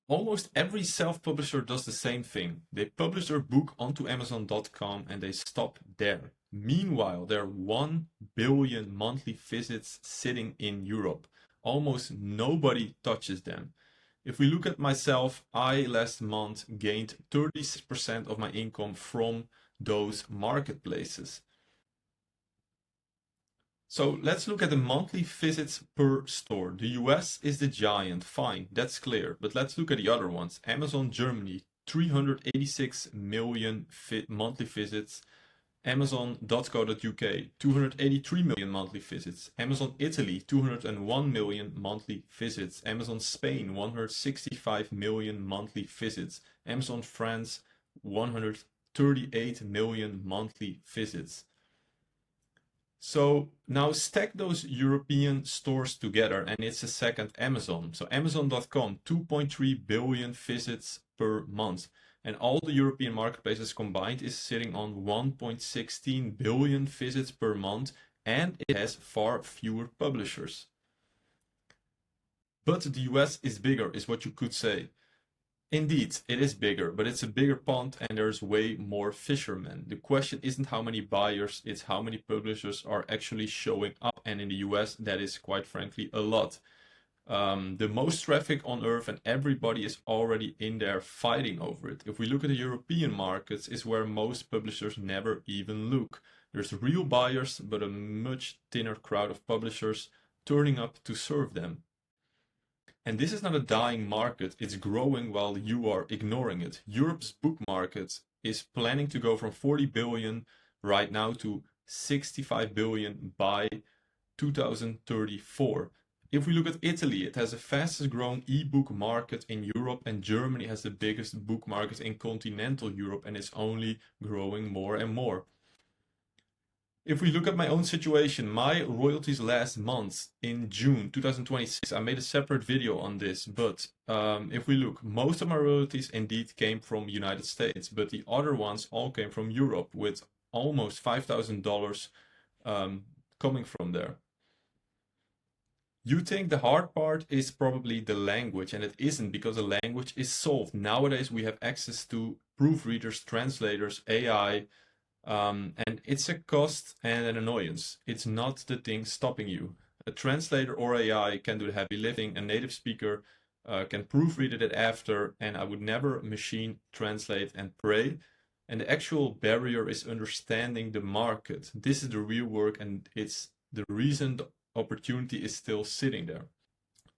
Almost every self-publisher does the same thing. They publish their book onto Amazon.com and they stop there. Meanwhile, there are 1 billion monthly visits sitting in Europe. Almost nobody touches them. If we look at myself, I last month gained 36% of my income from those marketplaces. So let's look at the monthly visits per store. The US is the giant, fine, that's clear. But let's look at the other ones. Amazon Germany, 386 million monthly visits. Amazon.co.uk, 283 million monthly visits. Amazon Italy, 201 million monthly visits. Amazon Spain, 165 million monthly visits. Amazon France, 138 million monthly visits. So now stack those European stores together and it's a second Amazon. So Amazon.com, 2.3 billion visits per month. And all the European marketplaces combined is sitting on 1.16 billion visits per month, and it has far fewer publishers. But the US is bigger, is what you could say. Indeed, it is bigger, but it's a bigger pond and there's way more fishermen. The question isn't how many buyers, it's how many publishers are actually showing up. And in the US, that is quite frankly a lot. The most traffic on earth and everybody is already in there fighting over it. If we look at the European markets, is where most publishers never even look. There's real buyers, but a much thinner crowd of publishers turning up to serve them. And this is not a dying market, it's growing while you are ignoring it. Europe's book market is planning to go from 40 billion right now to 65 billion by 2034. If we look at Italy, it has the fastest growing ebook market in Europe, and Germany has the biggest book market in continental Europe, and it's only growing more and more. If we look at my own situation, my royalties last month in June 2026, I made a separate video on this, but if we look, most of my royalties indeed came from United States, but the other ones all came from Europe with almost $5,000 coming from there. You think the hard part is probably the language, and it isn't, because the language is solved. Nowadays we have access to proofreaders, translators, AI, and it's a cost and an annoyance. It's not the thing stopping you. A translator or AI can do the heavy lifting. A native speaker can proofread it after, and I would never machine translate and pray. And the actual barrier is understanding the market. This is the real work, and it's the reason the opportunity is still sitting there.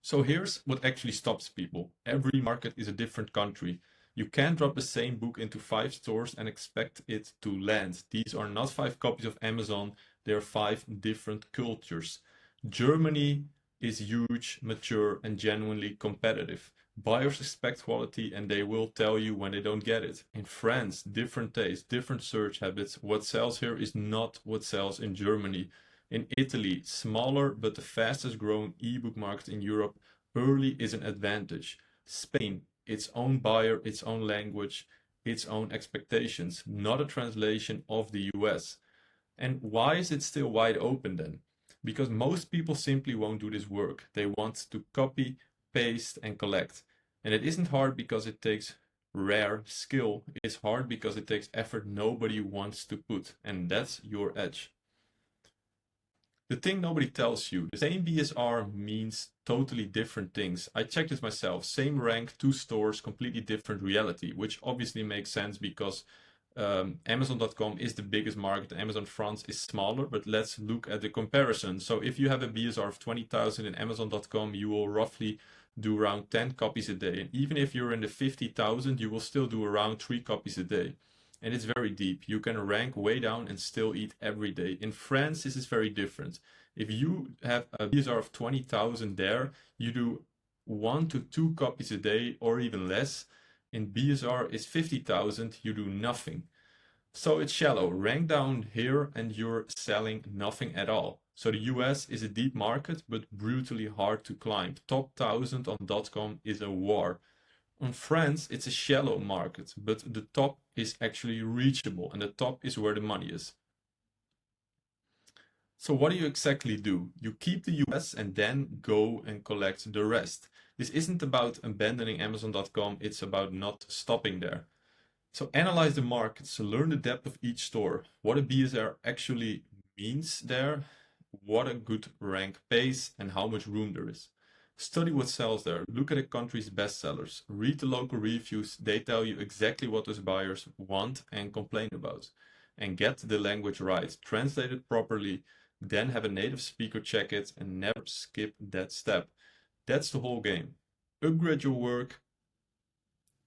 So here's what actually stops people. Every market is a different country. You can't drop the same book into 5 stores and expect it to land. These are not 5 copies of Amazon, they are 5 different cultures. Germany is huge, mature, and genuinely competitive. Buyers expect quality and they will tell you when they don't get it. In France, different tastes, different search habits. What sells here is not what sells in Germany. In Italy, smaller but the fastest growing ebook market in Europe, early is an advantage. Spain, its own buyer, its own language, its own expectations, not a translation of the US. And why is it still wide open then? Because most people simply won't do this work. They want to copy, paste, and collect. And it isn't hard because it takes rare skill. It's hard because it takes effort nobody wants to put. And that's your edge. The thing nobody tells you, the same BSR means totally different things. I checked this myself. Same rank, 2 stores, completely different reality, which obviously makes sense because Amazon.com is the biggest market. Amazon France is smaller, but let's look at the comparison. So if you have a BSR of 20,000 in Amazon.com, you will roughly do around 10 copies a day. And even if you're in the 50,000, you will still do around 3 copies a day. And it's very deep. You can rank way down and still eat every day. In France, this is very different. If you have a BSR of 20,000 there, you do 1 to 2 copies a day or even less. In BSR is 50,000, you do nothing. So it's shallow. Rank down here and you're selling nothing at all. So the US is a deep market, but brutally hard to climb. Top 1000 on .com is a war. On France, it's a shallow market, but the top is actually reachable, and the top is where the money is. So what do you exactly do? You keep the US and then go and collect the rest. This isn't about abandoning Amazon.com, it's about not stopping there. So analyze the markets, learn the depth of each store, what a BSR actually means there, what a good rank pays, and how much room there is. Study what sells there, look at a country's bestsellers, read the local reviews, they tell you exactly what those buyers want and complain about. And get the language right, translate it properly, then have a native speaker check it and never skip that step. That's the whole game. Upgrade your work,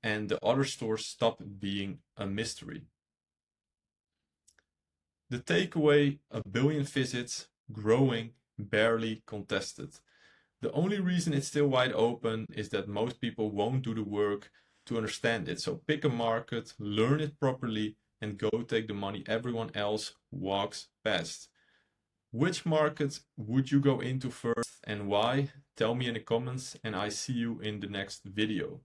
and the other stores stop being a mystery. The takeaway: a billion visits, growing, barely contested. The only reason it's still wide open is that most people won't do the work to understand it. So pick a market, learn it properly, and go take the money everyone else walks past. Which market would you go into first and why? Tell me in the comments, and I see you in the next video.